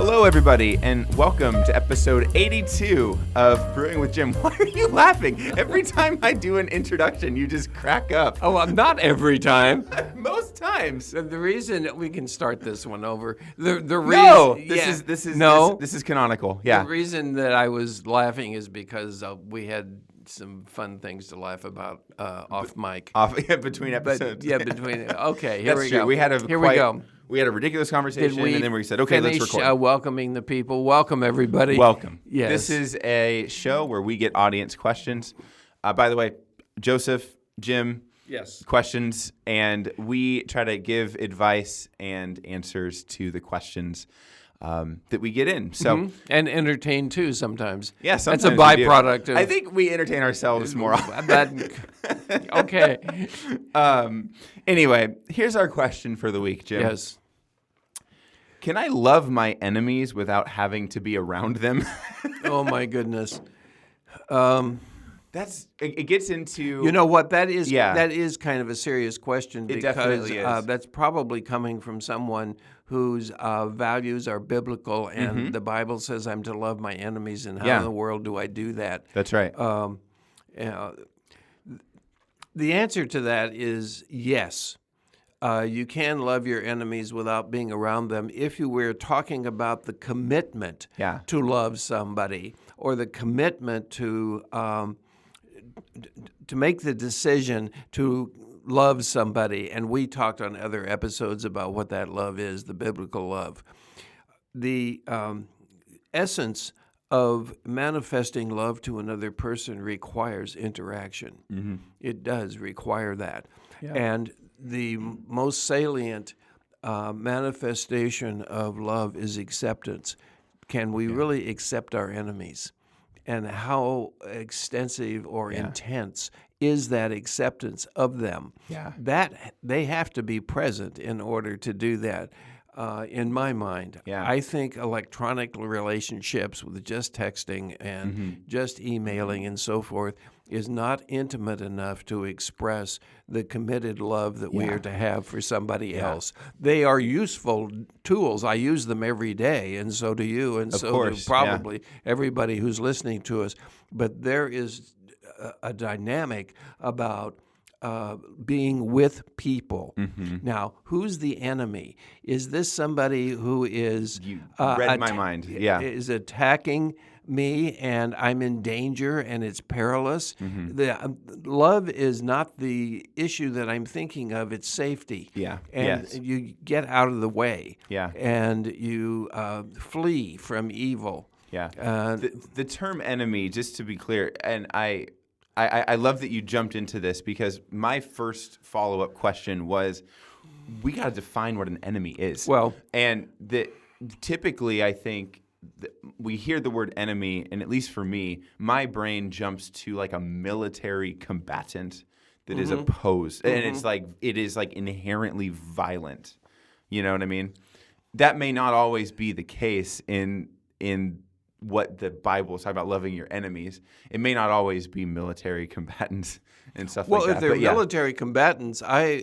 Hello, everybody, and welcome to episode 82 of Brewing with Jim. Why are you laughing? Every time I do an introduction, you just crack up. Oh, not every time. Most times. The reason we can start this one over. The reason. No, yeah, this is canonical. Yeah. The reason that I was laughing is because we had some fun things to laugh about off mic. Between episodes. Between. Okay, here That's we true. go. Here we go. We had a ridiculous conversation, and then we said, okay, let's record. Welcoming the people. Welcome, everybody. Welcome. Yes. This is a show where we get audience questions. By the way, Joseph, Jim, yes, questions, and we try to give advice and answers to the questions that we get in. So and entertain too sometimes. Yeah, sometimes that's a byproduct. I think we entertain ourselves more often. Okay. Anyway, here's our question for the week, Jim. Yes. Can I love my enemies without having to be around them? Oh my goodness. It gets into... You know what, that is kind of a serious question because definitely is. That's probably coming from someone whose values are biblical and the Bible says I'm to love my enemies, and how in the world do I do that? That's right. The answer to that is yes. You can love your enemies without being around them if you were talking about the commitment to love somebody, or the commitment to make the decision to love somebody. And we talked on other episodes about what that love is, the biblical love. The essence of manifesting love to another person requires interaction. Mm-hmm. It does require that. Yeah. And the most salient manifestation of love is acceptance. Can we really accept our enemies? And how extensive or intense is that acceptance of them? Yeah. That they have to be present in order to do that. In my mind, I think electronic relationships with just texting and just emailing and so forth is not intimate enough to express the committed love that we are to have for somebody else. They are useful tools. I use them every day, and so do you, and so do probably everybody who's listening to us. But there is a dynamic about being with people. Now, who's the enemy? Is this somebody who is read my mind? Yeah, is attacking me, and I'm in danger, and it's perilous? The love is not the issue that I'm thinking of. It's safety. Yeah, and you get out of the way. Yeah, and you flee from evil. Yeah, the term enemy, just to be clear, and I love that you jumped into this, because my first follow-up question was, we got to define what an enemy is. Well, and typically I think we hear the word enemy, and at least for me, my brain jumps to like a military combatant that is opposed, and it is like inherently violent. You know what I mean? That may not always be the case in what the Bible is talking about, loving your enemies. It may not always be military combatants and stuff like that. Well, if they're military combatants, I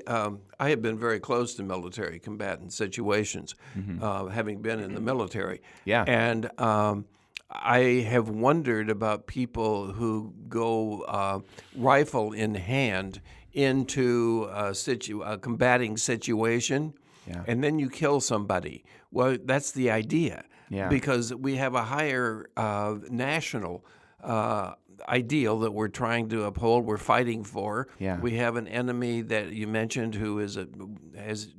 have been very close to military combatant situations, having been in the military. Yeah. And I have wondered about people who go rifle in hand into a combating situation, and then you kill somebody. Well, that's the idea. Yeah. Because we have a higher national ideal that we're trying to uphold, we're fighting for. Yeah. We have an enemy that you mentioned who has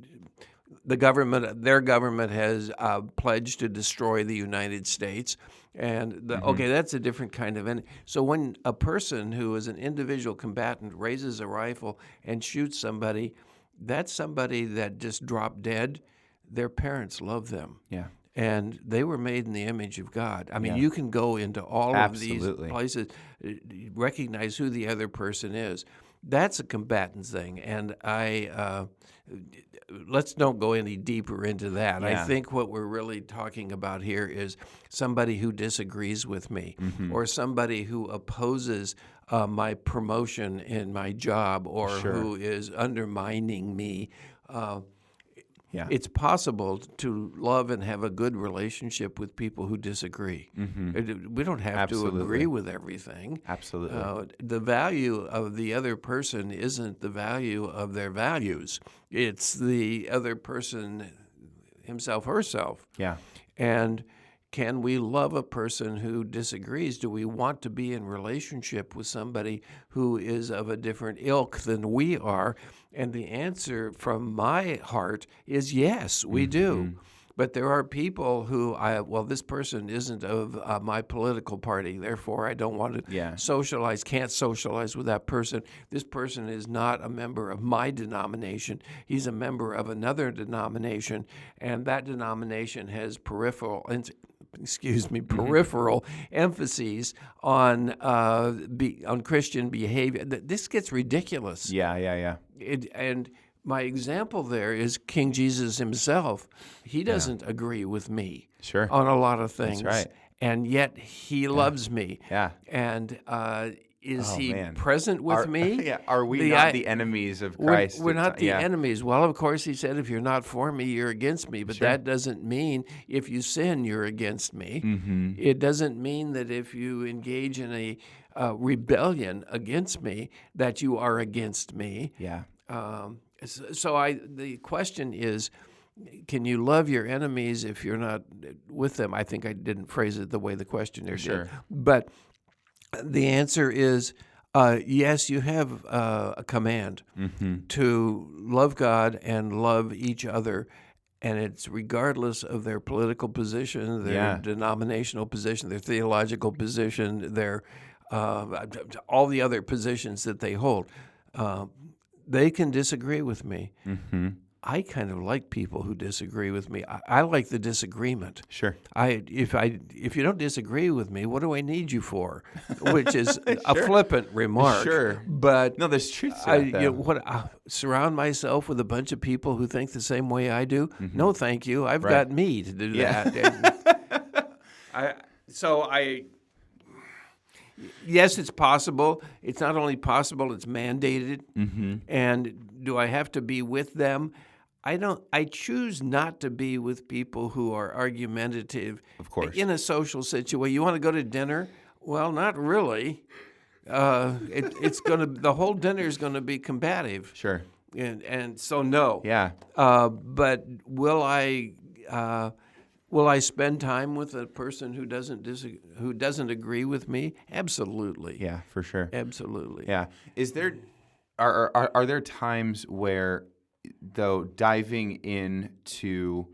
the government, their government has pledged to destroy the United States. And that's a different kind of enemy. So when a person who is an individual combatant raises a rifle and shoots somebody, that's somebody that just dropped dead. Their parents love them. Yeah. And they were made in the image of God. I mean, you can go into all of these places, recognize who the other person is. That's a combatant thing. And let's don't go any deeper into that. Yeah. I think what we're really talking about here is somebody who disagrees with me, or somebody who opposes my promotion in my job, or who is undermining me. Yeah. It's possible to love and have a good relationship with people who disagree. We don't have to Absolutely. agree with everything. Absolutely. The value of the other person isn't the value of their values. It's the other person himself, herself. Yeah. And can we love a person who disagrees? Do we want to be in relationship with somebody who is of a different ilk than we are? And the answer from my heart is yes, we do. But there are people who this person isn't of my political party, therefore I don't want to socialize, can't socialize with that person. This person is not a member of my denomination. He's a member of another denomination, and that denomination has peripheral emphases on Christian behavior. This gets ridiculous. Yeah. And my example there is King Jesus himself. He doesn't agree with me on a lot of things. That's right. And yet he loves me. Yeah. And is he man. present with me? Yeah. Are we not the enemies of Christ? We're not the enemies. Well, of course, he said, if you're not for me, you're against me. But that doesn't mean if you sin, you're against me. It doesn't mean that if you engage in a rebellion against me, that you are against me. Yeah. The question is, can you love your enemies if you're not with them? I think I didn't phrase it the way the questioner did. But the answer is yes, you have a command to love God and love each other. And it's regardless of their political position, their denominational position, their theological position, their all the other positions that they hold. They can disagree with me. I kind of like people who disagree with me. I like the disagreement. Sure. If you don't disagree with me, what do I need you for? Which is a flippant remark. Sure. But no, there's truth to that. I surround myself with a bunch of people who think the same way I do. No, thank you. I've got me to do that. Yes, it's possible. It's not only possible; it's mandated. And do I have to be with them? I don't. I choose not to be with people who are argumentative. Of course. In a social situation, you want to go to dinner? Well, not really. The whole dinner is going to be combative. Sure. And so no. Yeah. But will I spend time with a person who doesn't agree with me? Absolutely. Yeah, for sure. Absolutely. Yeah. Are there times where, though, diving into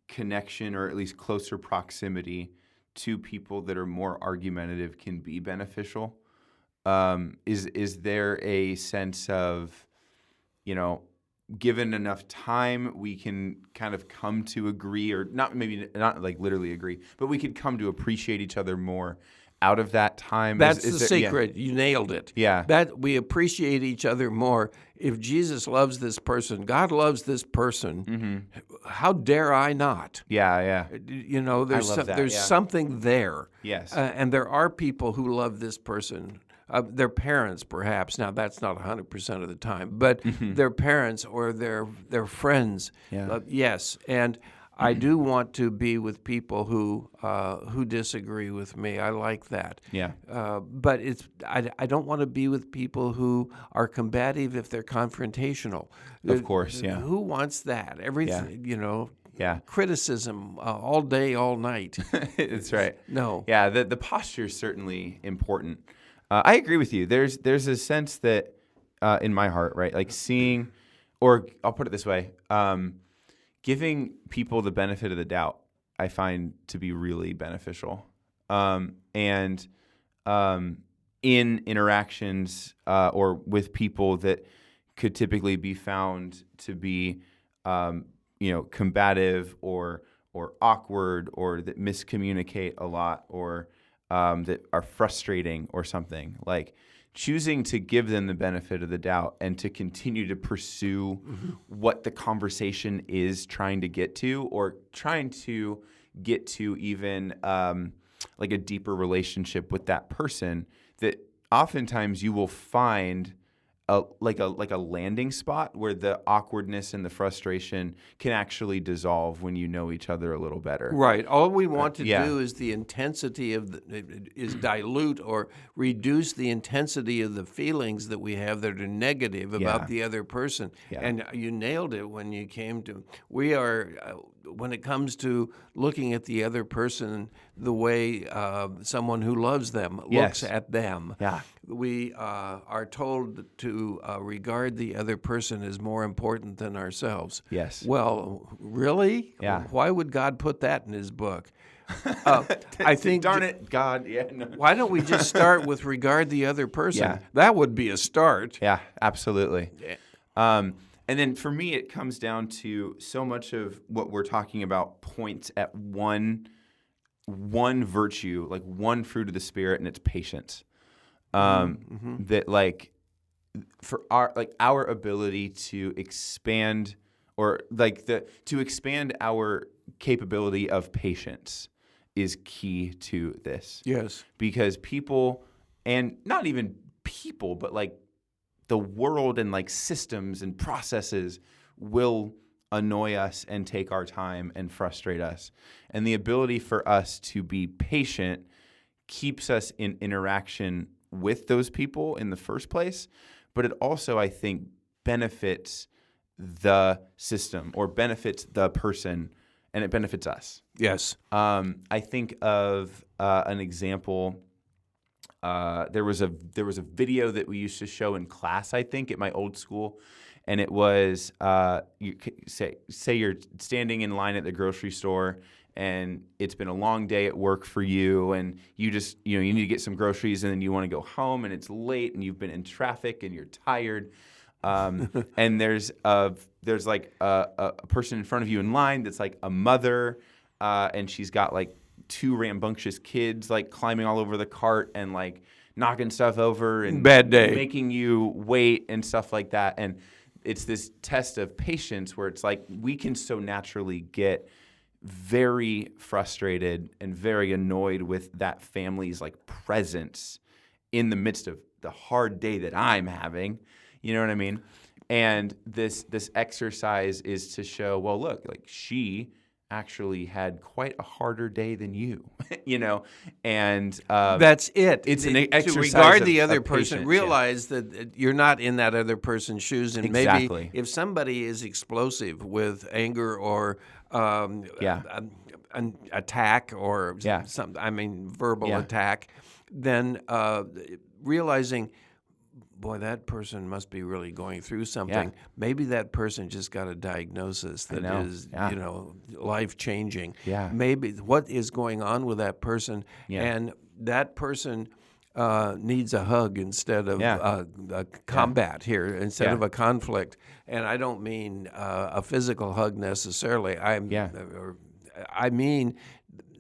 connection or at least closer proximity to people that are more argumentative can be beneficial? Is there a sense of, given enough time, we can kind of come to agree, or not like literally agree, but we could come to appreciate each other more out of that time? That's the secret. You nailed it. Yeah. That we appreciate each other more. If Jesus loves this person, God loves this person, how dare I not? Yeah. There's something there. Yes. And there are people who love this person. Their parents, perhaps. Now, that's not 100% of the time, but their parents or their friends. Yeah. Yes, and I do want to be with people who disagree with me. I like that. Yeah. But I don't want to be with people who are combative if they're confrontational. Of course, yeah. Who wants that? Everything, Yeah. criticism all day, all night. That's right. No. Yeah, the posture is certainly important. I agree with you. There's a sense that in my heart, right, like seeing, or I'll put it this way, giving people the benefit of the doubt, I find to be really beneficial. And in interactions or with people that could typically be found to be, combative or awkward, or that miscommunicate a lot, or that are frustrating or something, like choosing to give them the benefit of the doubt and to continue to pursue what the conversation is trying to get to, or trying to get to even like a deeper relationship with that person, that oftentimes you will find like a landing spot where the awkwardness and the frustration can actually dissolve when you know each other a little better. Right. All we want to yeah. do is the intensity is dilute or reduce the intensity of the feelings that we have that are negative about the other person. Yeah. And you nailed it when you came to, we are, when it comes to looking at the other person the way someone who loves them looks at them. Yeah. We are told to regard the other person as more important than ourselves. Yes. Well, really? Yeah. Why would God put that in His book? I think. Darn it, God. Yeah. No. Why don't we just start with regard the other person? Yeah. That would be a start. Yeah, absolutely. And then for me, it comes down to so much of what we're talking about points at one virtue, like one fruit of the Spirit, and it's patience. That like for our ability to expand or to expand our capability of patience is key to this. Yes. Because people, and not even people, but like the world and like systems and processes will annoy us and take our time and frustrate us. And the ability for us to be patient keeps us in interaction with those people in the first place, but it also, I think, benefits the system or benefits the person, and it benefits us. Yes. I think of an example. There was a video that we used to show in class, I think, at my old school, and it was say you're standing in line at the grocery store, and it's been a long day at work for you, and you just you need to get some groceries, and then you want to go home, and it's late, and you've been in traffic, and you're tired, and there's like a person in front of you in line that's like a mother, and she's got like two rambunctious kids like climbing all over the cart and like knocking stuff over and bad day, making you wait and stuff like that. And it's this test of patience where it's like we can so naturally get very frustrated and very annoyed with that family's like presence in the midst of the hard day that I'm having. You know what I mean? And this exercise is to show, well, look, like she actually had quite a harder day than you, and that's it. It's an exercise to regard of, the other of person, patience, realize that you're not in that other person's shoes, and exactly. Maybe if somebody is explosive with anger or an attack or verbal attack, then lirealizing, boy, that person must be really going through something. Yeah. Maybe that person just got a diagnosis that is, life-changing. Yeah. Maybe what is going on with that person, and that person needs a hug instead of a combat here, instead of a conflict. And I don't mean a physical hug necessarily. I mean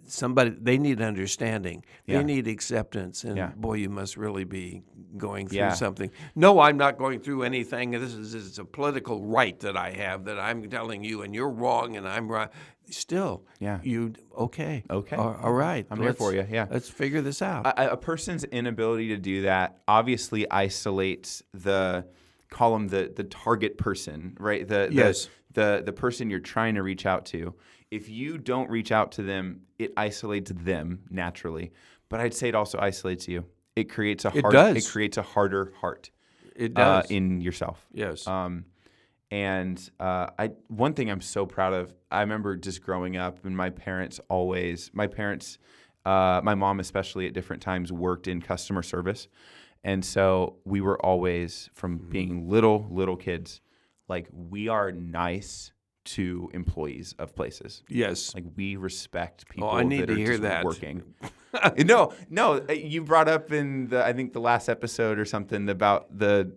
somebody, they need understanding. They need acceptance. And boy, you must really be going through something. No, I'm not going through anything. This is a political right that I have that I'm telling you, and you're wrong and I'm right. Still, okay. All right. I'm here for you. Yeah. Let's figure this out. A person's inability to do that obviously isolates call them the target person, right? The person you're trying to reach out to. If you don't reach out to them, it isolates them naturally. But I'd say it also isolates you. It creates a harder heart. It does in yourself. Yes. And one thing I'm so proud of. I remember just growing up, and my mom especially at different times worked in customer service, and so we were always from being little kids, like we are nice to employees of places. Yes. Like we respect people I need that are to hear just that. working. No, you brought up in I think the last episode or something about the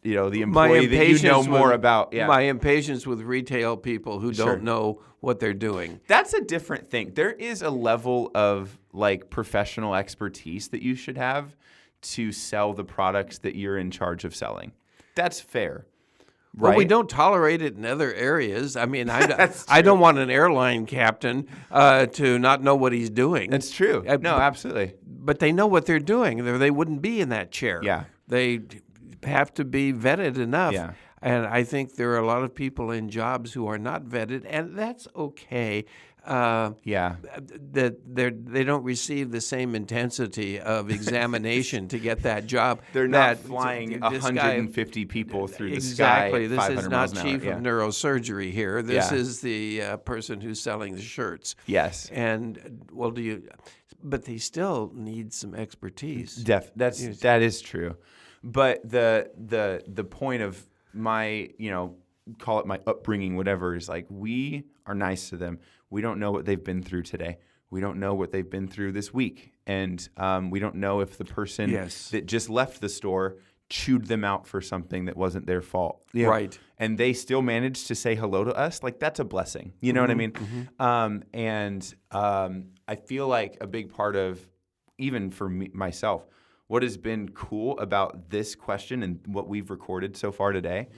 employee that you know more about. Yeah. My impatience with retail people who don't know what they're doing. That's a different thing. There is a level of like professional expertise that you should have to sell the products that you're in charge of selling. That's fair. Right? Well, we don't tolerate it in other areas. I mean, I don't want an airline captain to not know what he's doing. That's true. No, absolutely. But they know what they're doing. They wouldn't be in that chair. Yeah. They have to be vetted enough. Yeah. And I think there are a lot of people in jobs who are not vetted, and that's okay. That they don't receive the same intensity of examination to get that job. They're not flying 150 people through the sky. Exactly. This is not chief of neurosurgery here. This is the person who's selling the shirts. Yes. And but they still need some expertise. That is true. But the point of my, call it my upbringing, whatever, is like, we are nice to them. We don't know what they've been through today. We don't know what they've been through this week. And we don't know if the person that just left the store chewed them out for something that wasn't their fault. Right. And they still managed to say hello to us. Like, that's a blessing. You know what I mean? I feel like a big part of, even for myself, what has been cool about this question and what we've recorded so far today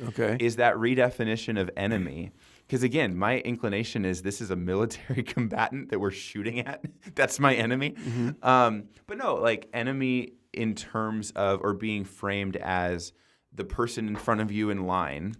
is that redefinition of enemy. Because, again, my inclination is this is a military combatant that we're shooting at. That's my enemy. But no, like, enemy in terms of, or being framed as the person in front of you in line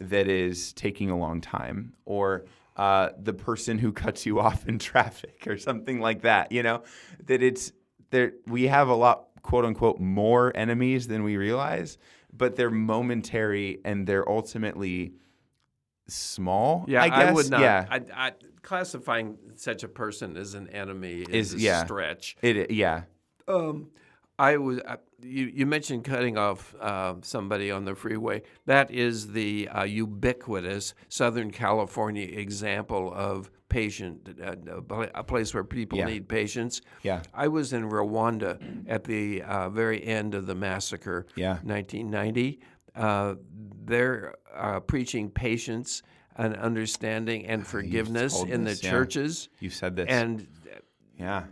that is taking a long time, or the person who cuts you off in traffic or something like that, that it's there. We have a lot, quote unquote, more enemies than we realize, but they're momentary and they're ultimately small. Yeah, I guess. I would not. Yeah. Classifying such a person as an enemy is a stretch. You mentioned cutting off somebody on the freeway. That is the ubiquitous Southern California example of a place where people need patience. Yeah. I was in Rwanda at the very end of the massacre, 1990. They're preaching patience and understanding and forgiveness in the churches. You said this. And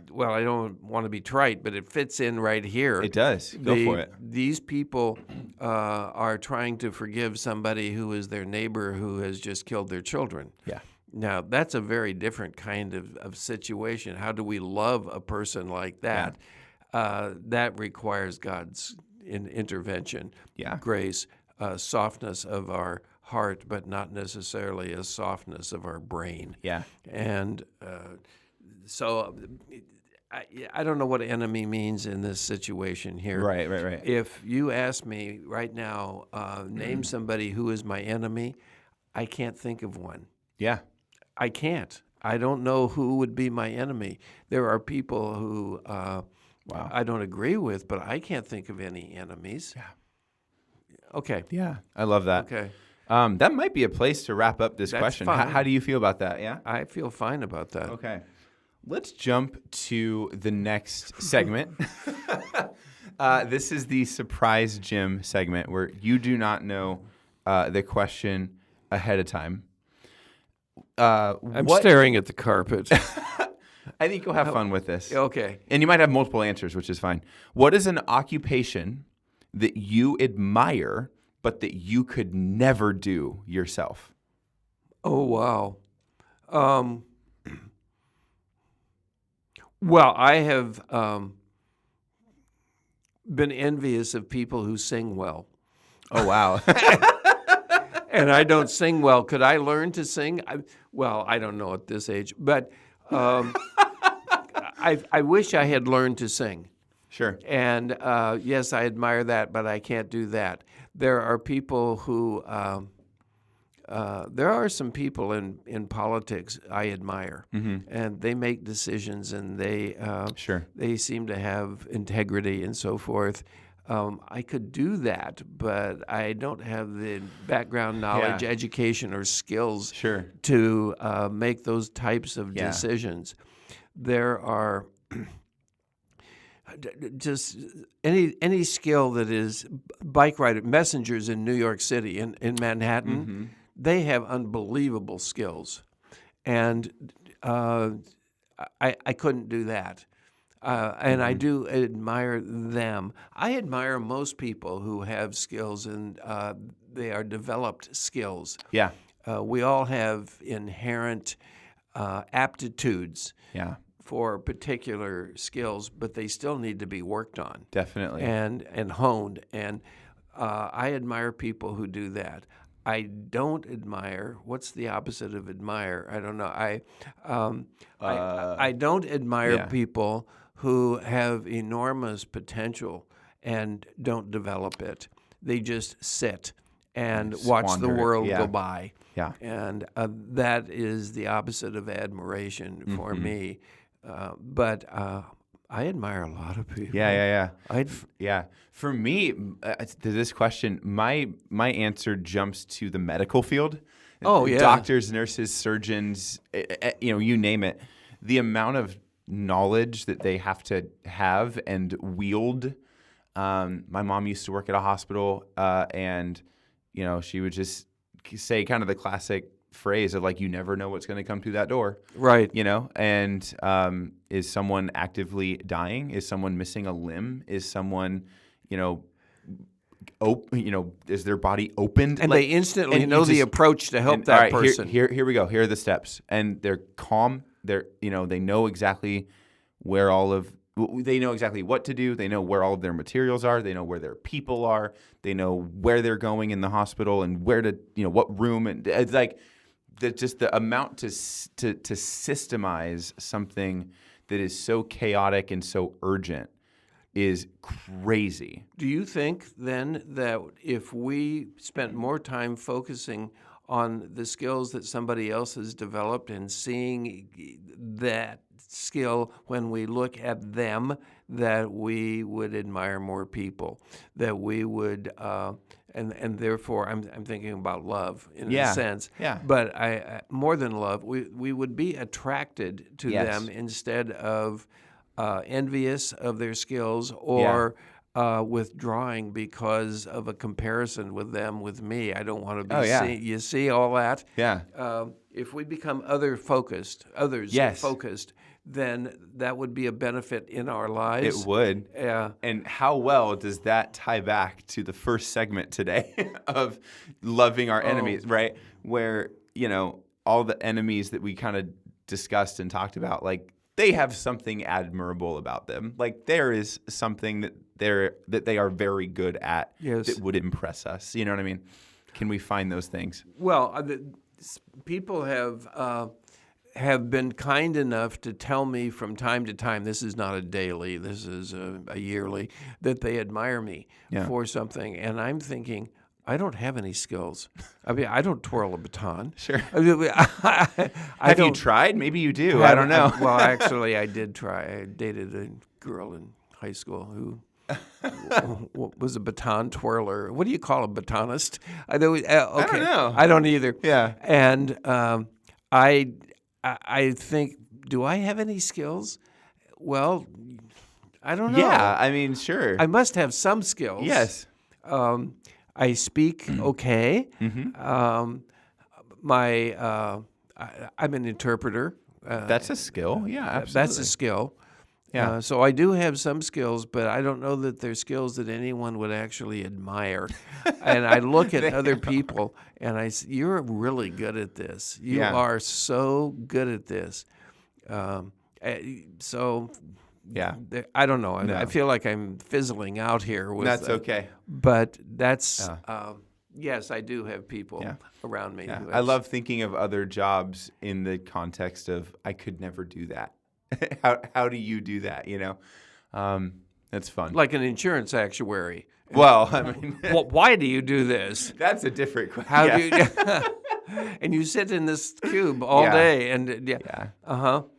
well, I don't want to be trite, but it fits in right here. It does. Go for it. These people are trying to forgive somebody who is their neighbor who has just killed their children. Yeah. Now, that's a very different kind of situation. How do we love a person like that? That requires God's intervention, grace, softness of our heart, but not necessarily a softness of our brain. Yeah. And so I don't know what enemy means in this situation here. Right. If you ask me right now, name somebody who is my enemy, I can't think of one. Yeah. I can't. I don't know who would be my enemy. There are people who I don't agree with, but I can't think of any enemies. Yeah. Okay. Yeah. I love that. Okay. That might be a place to wrap up this question. Fine. How do you feel about that? Yeah? I feel fine about that. Okay. Let's jump to the next segment. This is the Surprise Jim segment where you do not know the question ahead of time. I'm staring at the carpet. I think you'll have fun with this. Okay. And you might have multiple answers, which is fine. What is an occupation that you admire but that you could never do yourself? Oh, wow. Well, I have been envious of people who sing well. Oh, wow. And I don't sing well. Could I learn to sing? I don't know at this age, but I wish I had learned to sing. Sure. And yes, I admire that, but I can't do that. There are people who, there are some people in politics I admire, and they make decisions, and they seem to have integrity and so forth. I could do that, but I don't have the background knowledge, education, or skills to make those types of decisions. There are just any skill that is bike rider, messengers in New York City, in Manhattan, they have unbelievable skills, and I couldn't do that. And I do admire them. I admire most people who have skills, and they are developed skills. Yeah. We all have inherent aptitudes for particular skills, but they still need to be worked on. Definitely. And honed. And I admire people who do that. I don't admire. What's the opposite of admire? I don't know. I don't admire people who have enormous potential and don't develop it. They just sit and watch the world go by. Yeah. And that is the opposite of admiration for me. But I admire a lot of people. Yeah. For me, to this question, my answer jumps to the medical field. Oh, yeah. Doctors, nurses, surgeons, you name it. The amount of knowledge that they have to have and wield. My mom used to work at a hospital, and she would just say kind of the classic phrase of like, you never know what's going to come through that door. Right. And is someone actively dying? Is someone missing a limb? Is someone, is their body opened? And they instantly know the approach to help that person. Here we go. Here are the steps. And they're calm. They know exactly they know exactly what to do. They know where all of their materials are. They know where their people are. They know where they're going in the hospital and where to, what room. And it's like just the amount to systemize something that is so chaotic and so urgent is crazy. Do you think then that if we spent more time focusing on the skills that somebody else has developed and seeing that skill when we look at them, that we would admire more people, that we would, and therefore I'm thinking about love in a sense. Yeah. But I more than love, we would be attracted to them instead of envious of their skills or withdrawing because of a comparison with them with me. I don't want to be you see all that? Yeah. If we become others focused, then that would be a benefit in our lives. It would. Yeah. And how well does that tie back to the first segment today of loving our enemies, right? Where, all the enemies that we kind of discussed and talked about, like, they have something admirable about them. Like, there is something that they are very good at that would impress us. You know what I mean? Can we find those things? Well, people have been kind enough to tell me from time to time, this is not a daily, this is a yearly, that they admire me for something. And I'm thinking, I don't have any skills. I mean, I don't twirl a baton. Sure. Have you tried? Maybe you do. I don't know. Well, actually, I did try. I dated a girl in high school who was a baton twirler. What do you call a batonist? I don't know. I don't either. Yeah. And I think, do I have any skills? Well, I don't know. Yeah, I mean, sure. I must have some skills. Yes. I speak okay. Mm-hmm. I'm an interpreter. That's a skill. Yeah, absolutely. That's a skill. Yeah. So I do have some skills, but I don't know that they're skills that anyone would actually admire. And I look at other people and I say, you're really good at this. You are so good at this. Yeah. I don't know. No. I feel like I'm fizzling out here. That's okay. But that's, yes, I do have people around me. Yeah. I love thinking of other jobs in the context of, I could never do that. How do you do that? That's fun. Like an insurance actuary. Well, I mean, why do you do this? That's a different question. How do you? And you sit in this cube all day, and No,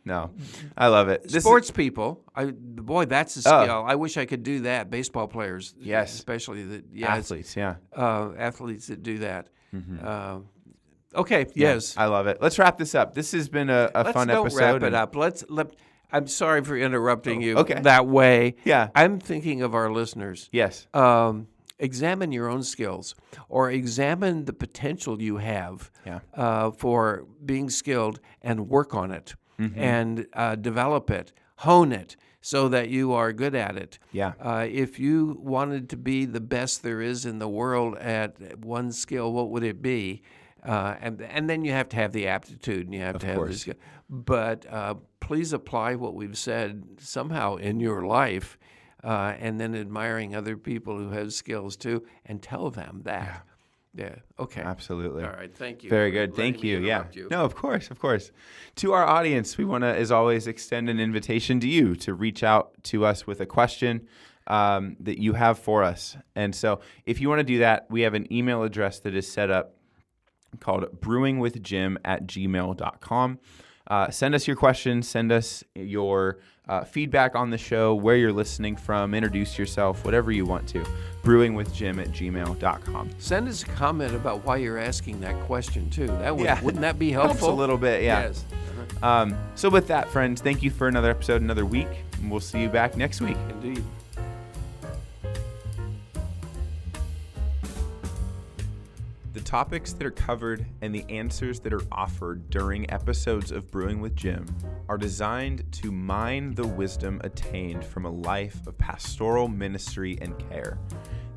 I love it. Sports people, boy, that's a skill. I wish I could do that. Baseball players, especially athletes, athletes that do that. Mm-hmm. Okay, yes, I love it. Let's wrap this up. This has been a fun episode. Let's wrap it up. I'm sorry for interrupting you that way. Yeah, I'm thinking of our listeners. Yes. Examine your own skills, or examine the potential you have for being skilled, and work on it, and develop it, hone it, so that you are good at it. Yeah. If you wanted to be the best there is in the world at one skill, what would it be? And then you have to have the aptitude, and you have to have the skill. But please apply what we've said somehow in your life. and then admiring other people who have skills too, and tell them that. Yeah. Okay. Absolutely. All right. Thank you. Very for good. letting Thank me you. Yeah. interrupt you. No, of course. To our audience, we want to, as always, extend an invitation to you to reach out to us with a question that you have for us. And so if you want to do that, we have an email address that is set up called brewingwithjim@gmail.com. Send us your questions. Send us your feedback on the show, where you're listening from, introduce yourself, whatever you want to. brewingwithjim@gmail.com. Send us a comment about why you're asking that question too. Wouldn't that be Helps helpful? a little bit, yeah. Yes. So with that, friends, thank you for another episode, another week, and we'll see you back next week. Indeed. The topics that are covered and the answers that are offered during episodes of Brewing with Jim are designed to mine the wisdom attained from a life of pastoral ministry and care.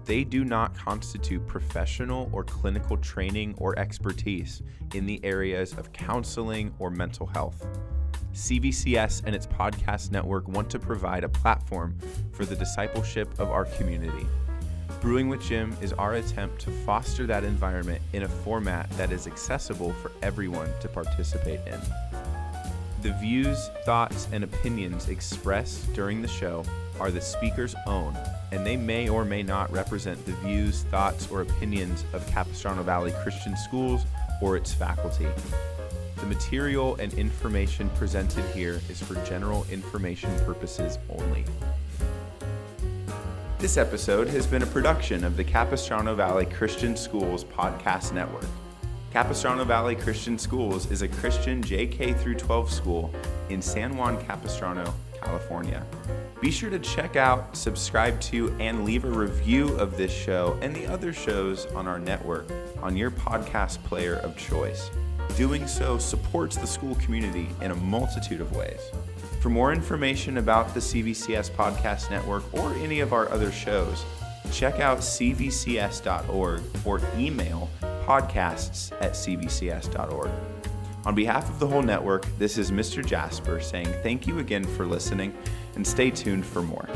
They do not constitute professional or clinical training or expertise in the areas of counseling or mental health. CVCS and its podcast network want to provide a platform for the discipleship of our community. Brewing with Jim is our attempt to foster that environment in a format that is accessible for everyone to participate in. The views, thoughts, and opinions expressed during the show are the speaker's own, and they may or may not represent the views, thoughts, or opinions of Capistrano Valley Christian Schools or its faculty. The material and information presented here is for general information purposes only. This episode has been a production of the Capistrano Valley Christian Schools Podcast Network. Capistrano Valley Christian Schools is a Christian JK-12 school in San Juan Capistrano, California. Be sure to check out, subscribe to, and leave a review of this show and the other shows on our network on your podcast player of choice. Doing so supports the school community in a multitude of ways. For more information about the CVCS Podcast Network or any of our other shows, check out cvcs.org or email podcasts@cvcs.org. On behalf of the whole network, this is Mr. Jasper saying thank you again for listening and stay tuned for more.